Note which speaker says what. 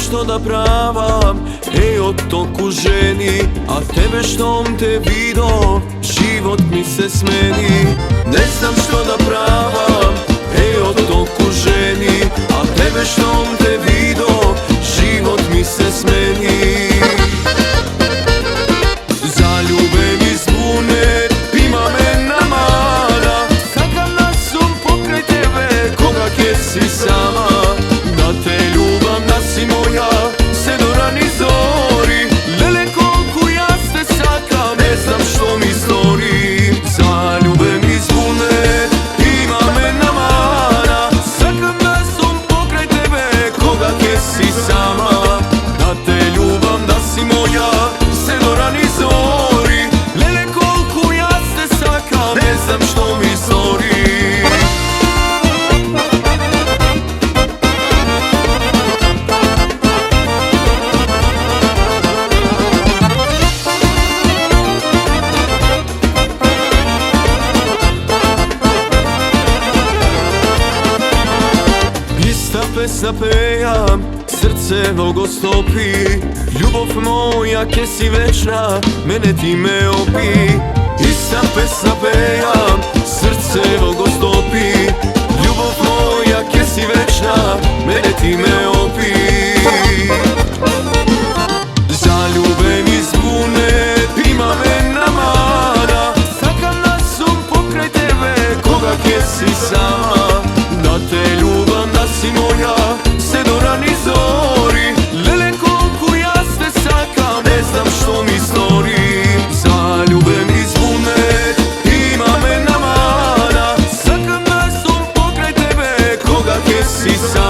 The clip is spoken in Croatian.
Speaker 1: što da pravam, ej od toku ženi. A tebe štom te vido, život mi se smeni. Ne znam što da pravam, ej od toku ženi. A tebe štom te vido, život mi se smeni. Zaljube mi zbune, ima me namara. Sakam na sum pokraj tebe, koga kje si sama. Da te ljubam, da si moja, sve do rani zori. Lele kolku ja te sakam, ne znam što mi stori. Zaljube mi zbune, ima me namara. Sakam na sum pokraj tebe, koga kje si sama. Da te ljubam, da si moja, sve do rani zori. Lele kolku ja te sakam, ne znam što mi stori. Pesna pejam, srce nogostopi. Ljubov moja, kje si večna, mene ti me opi. Ista pesna pejam, srce nogostopi. Ljubov moja, kje si večna, mene ti me opi. Zaljube mi zbune, ima me namara. Sakam na sum pokraj tebe, koga kje si sama. Da te ljubam, da si moja, sve do rani zori. Lele kolku ja te sakam, ne znam što mi stori. Zaljube mi zbune, ima me namara. Sakam na sum pokraj tebe, koga kje si sama.